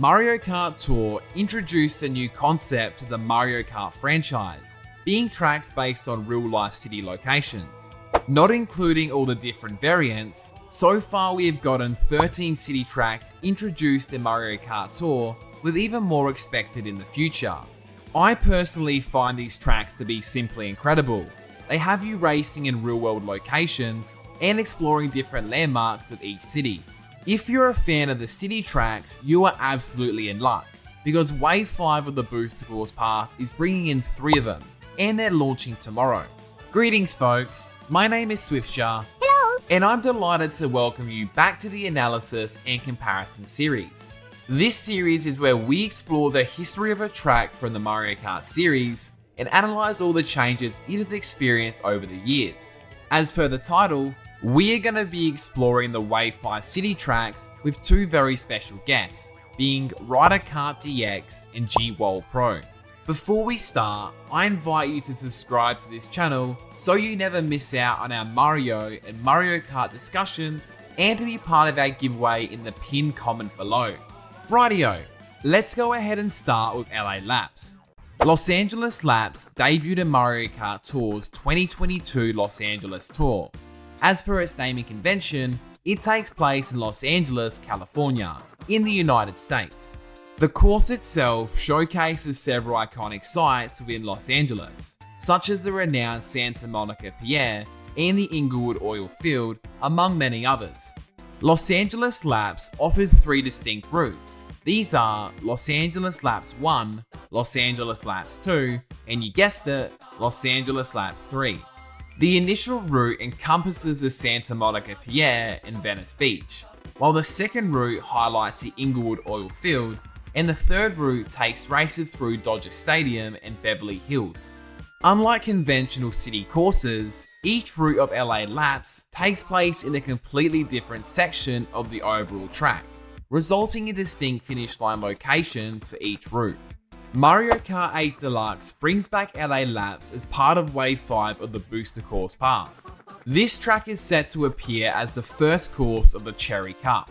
Mario Kart Tour introduced a new concept to the Mario Kart franchise, being tracks based on real-life city locations. Not including all the different variants, so far we have gotten 13 city tracks introduced in Mario Kart Tour, with even more expected in the future. I personally find these tracks to be simply incredible. They have you racing in real-world locations and exploring different landmarks of each city. If you're a fan of the city tracks, you are absolutely in luck, because Wave 5 of the Booster Course Pass is bringing in 3 of them, and they're launching tomorrow. Greetings folks, my name is Swiftjar. Hello! And I'm delighted to welcome you back to the analysis and comparison series. This series is where we explore the history of a track from the Mario Kart series and analyze all the changes it has experienced over the years. As per the title, we are going to be exploring the Wave 5 city tracks with 2 very special guests, being Rider Kart DX and G-World Pro. Before we start, I invite you to subscribe to this channel so you never miss out on our Mario and Mario Kart discussions, and to be part of our giveaway in the pinned comment below. Rightio, let's go ahead and start with LA Laps. Los Angeles Laps debuted in Mario Kart Tour's 2022 Los Angeles Tour. As per its naming convention, it takes place in Los Angeles, California, in the United States. The course itself showcases several iconic sites within Los Angeles, such as the renowned Santa Monica Pier and the Inglewood Oil Field, among many others. Los Angeles Laps offers 3 distinct routes. These are Los Angeles Laps 1, Los Angeles Laps 2, and you guessed it, Los Angeles Lap 3. The initial route encompasses the Santa Monica Pier and Venice Beach, while the second route highlights the Inglewood Oil Field, and the third route takes races through Dodger Stadium and Beverly Hills. Unlike conventional city courses, each route of LA Laps takes place in a completely different section of the overall track, resulting in distinct finish line locations for each route. Mario Kart 8 Deluxe brings back LA Laps as part of Wave 5 of the Booster Course Pass. This track is set to appear as the first course of the Cherry Cup.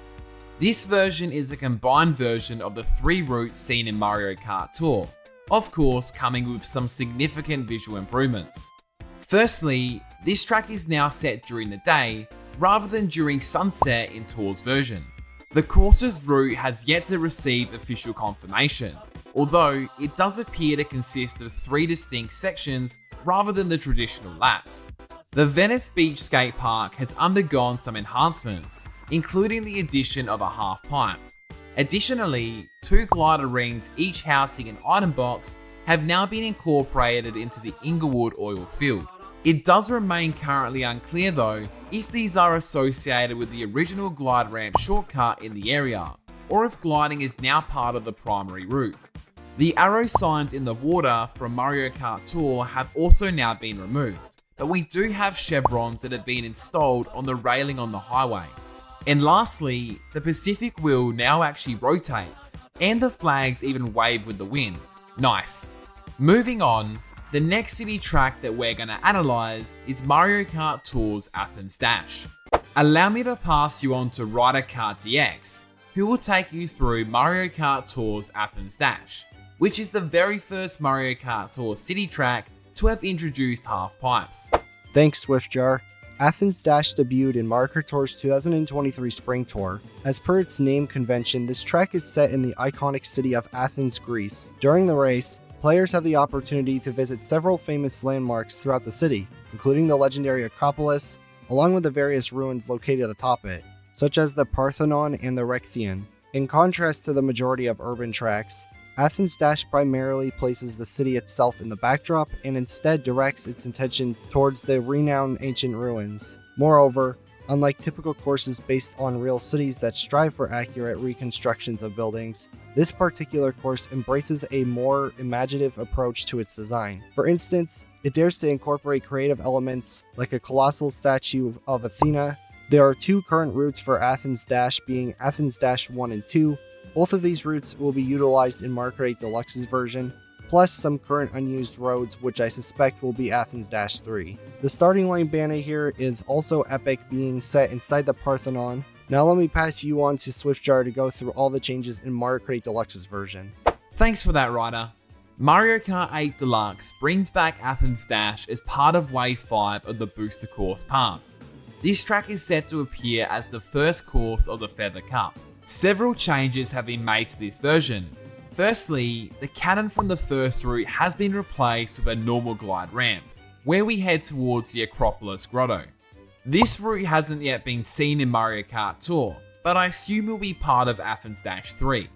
This version is a combined version of the 3 routes seen in Mario Kart Tour, of course coming with some significant visual improvements. Firstly, this track is now set during the day rather than during sunset in Tour's version. The course's route has yet to receive official confirmation, although it does appear to consist of 3 distinct sections rather than the traditional laps. The Venice Beach Skate Park has undergone some enhancements, including the addition of a half pipe. Additionally, 2 glider rings, each housing an item box, have now been incorporated into the Inglewood Oil Field. It does remain currently unclear though if these are associated with the original glide ramp shortcut in the area, or if gliding is now part of the primary route. The arrow signs in the water from Mario Kart Tour have also now been removed, but we do have chevrons that have been installed on the railing on the highway. And lastly, the Pacific wheel now actually rotates, and the flags even wave with the wind. Nice. Moving on, the next city track that we're going to analyze is Mario Kart Tour's Athens Dash. Allow me to pass you on to Rider Kart DX, who will take you through Mario Kart Tour's Athens Dash, which is the very first Mario Kart Tour city track to have introduced half pipes. Thanks, Swiftjar. Athens Dash debuted in Mario Kart Tour's 2023 Spring Tour. As per its name convention, this track is set in the iconic city of Athens, Greece. During the race, players have the opportunity to visit several famous landmarks throughout the city, including the legendary Acropolis, along with the various ruins located atop it, such as the Parthenon and the Rectheon. In contrast to the majority of urban tracks, Athens Dash primarily places the city itself in the backdrop and instead directs its attention towards the renowned ancient ruins. Moreover, unlike typical courses based on real cities that strive for accurate reconstructions of buildings, this particular course embraces a more imaginative approach to its design. For instance, it dares to incorporate creative elements like a colossal statue of Athena. There are 2 current routes for Athens Dash, being Athens Dash 1 and 2. Both of these routes will be utilized in Mario Kart 8 Deluxe's version, plus some current unused roads which I suspect will be Athens Dash 3. The starting line banner here is also epic, being set inside the Parthenon, Now let me pass you on to Swiftjar to go through all the changes in Mario Kart 8 Deluxe's version. Thanks for that, Ryder. Mario Kart 8 Deluxe brings back Athens Dash as part of Wave 5 of the Booster Course Pass. This track is set to appear as the first course of the Feather Cup. Several changes have been made to this version. Firstly, the cannon from the first route has been replaced with a normal glide ramp, where we head towards the Acropolis Grotto. This route hasn't yet been seen in Mario Kart Tour, but I assume it will be part of Athens Dash 3.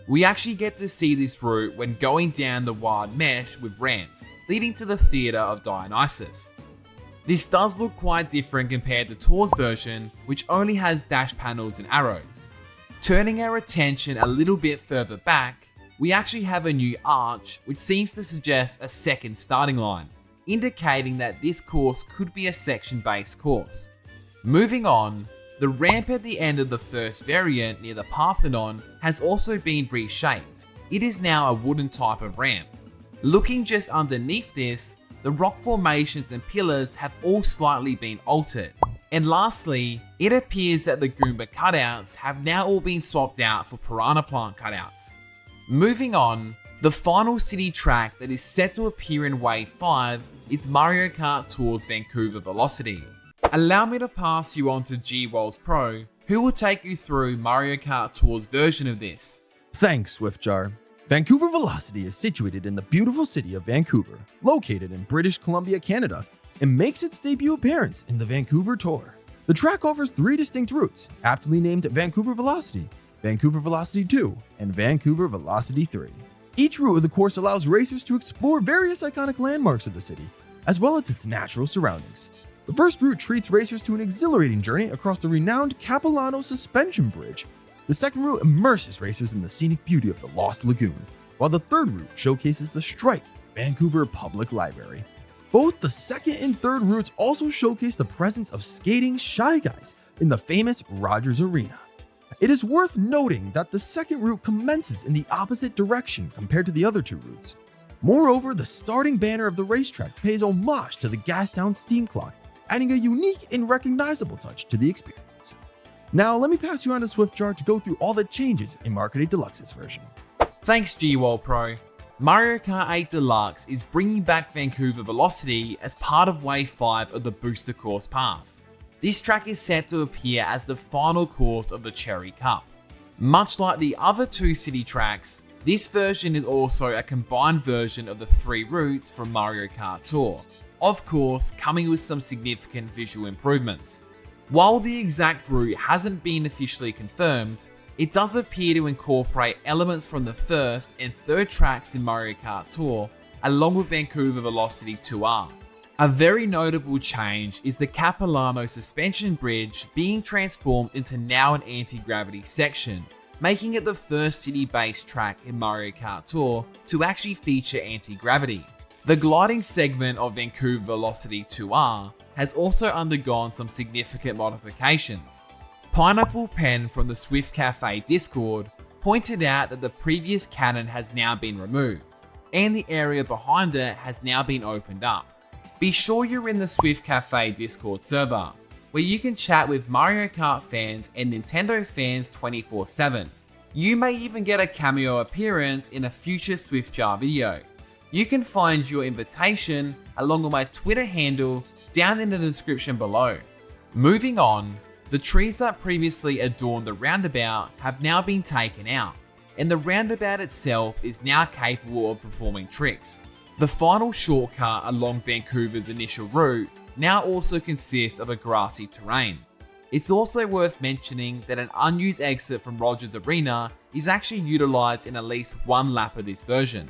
We actually get to see this route when going down the wild mesh with ramps, leading to the Theatre of Dionysus. This does look quite different compared to Tour's version, which only has dash panels and arrows. Turning our attention a little bit further back, we actually have a new arch, which seems to suggest a second starting line, indicating that this course could be a section-based course. Moving on, the ramp at the end of the first variant near the Parthenon has also been reshaped. It is now a wooden type of ramp. Looking just underneath this, the rock formations and pillars have all slightly been altered. And lastly, it appears that the Goomba cutouts have now all been swapped out for Piranha Plant cutouts. Moving on, the final city track that is set to appear in Wave 5 is Mario Kart Tour's Vancouver Velocity. Allow me to pass you on to G-Walls Pro, who will take you through Mario Kart Tour's version of this. Thanks, Swiftjar. Vancouver Velocity is situated in the beautiful city of Vancouver, located in British Columbia, Canada, and makes its debut appearance in the Vancouver Tour. The track offers 3 distinct routes, aptly named Vancouver Velocity, Vancouver Velocity 2, and Vancouver Velocity 3. Each route of the course allows racers to explore various iconic landmarks of the city, as well as its natural surroundings. The first route treats racers to an exhilarating journey across the renowned Capilano Suspension Bridge. The second route immerses racers in the scenic beauty of the Lost Lagoon, while the third route showcases the striking Vancouver Public Library. Both the second and third routes also showcase the presence of skating Shy Guys in the famous Rogers Arena. It is worth noting that the second route commences in the opposite direction compared to the other 2 routes. Moreover, the starting banner of the racetrack pays homage to the gas-down steam clock, adding a unique and recognizable touch to the experience. Now, let me pass you on to Swiftjar to go through all the changes in Mario Kart 8 Deluxe's version. Thanks, G-Wall Pro. Mario Kart 8 Deluxe is bringing back Vancouver Velocity as part of Wave 5 of the Booster Course Pass. This track is set to appear as the final course of the Cherry Cup. Much like the other 2 city tracks, this version is also a combined version of the 3 routes from Mario Kart Tour, of course coming with some significant visual improvements. While the exact route hasn't been officially confirmed, it does appear to incorporate elements from the first and third tracks in Mario Kart Tour, along with Vancouver Velocity 2R. A very notable change is the Capilano Suspension Bridge being transformed into now an anti-gravity section, making it the first city-based track in Mario Kart Tour to actually feature anti-gravity. The gliding segment of Vancouver Velocity 2R has also undergone some significant modifications. Pineapple Pen from the Swift Cafe Discord pointed out that the previous cannon has now been removed, and the area behind it has now been opened up. Be sure you're in the Swift Cafe Discord server, where you can chat with Mario Kart fans and Nintendo fans 24/7. You may even get a cameo appearance in a future Swiftjar video. You can find your invitation along with my Twitter handle down in the description below. Moving on, the trees that previously adorned the roundabout have now been taken out, and the roundabout itself is now capable of performing tricks. The final shortcut along Vancouver's initial route now also consists of a grassy terrain. It's also worth mentioning that an unused exit from Rogers Arena is actually utilised in at least one lap of this version.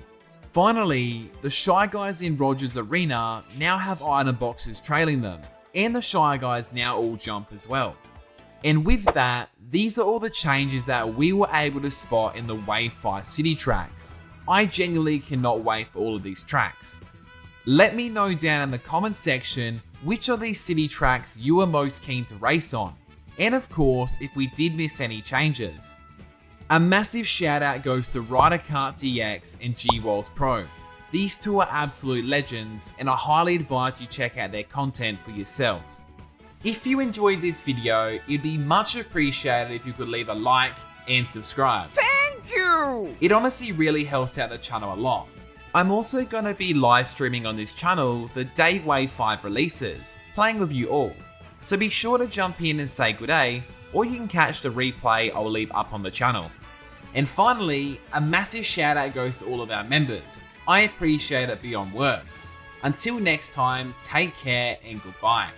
Finally, the Shy Guys in Rogers Arena now have item boxes trailing them, and the Shy Guys now all jump as well. And with that, these are all the changes that we were able to spot in the Wave 5 city tracks. I genuinely cannot wait for all of these tracks. Let me know down in the comment section which of these city tracks you are most keen to race on, and of course if we did miss any changes. A massive shout out goes to Ryder Kart DX and G-Walls Pro. These 2 are absolute legends, and I highly advise you check out their content for yourselves. If you enjoyed this video, it'd be much appreciated if you could leave a like and subscribe. Thank you! It honestly really helps out the channel a lot. I'm also going to be live streaming on this channel the day Wave 5 releases, playing with you all. So be sure to jump in and say good day, or you can catch the replay I'll leave up on the channel. And finally, a massive shout out goes to all of our members. I appreciate it beyond words. Until next time, take care and goodbye.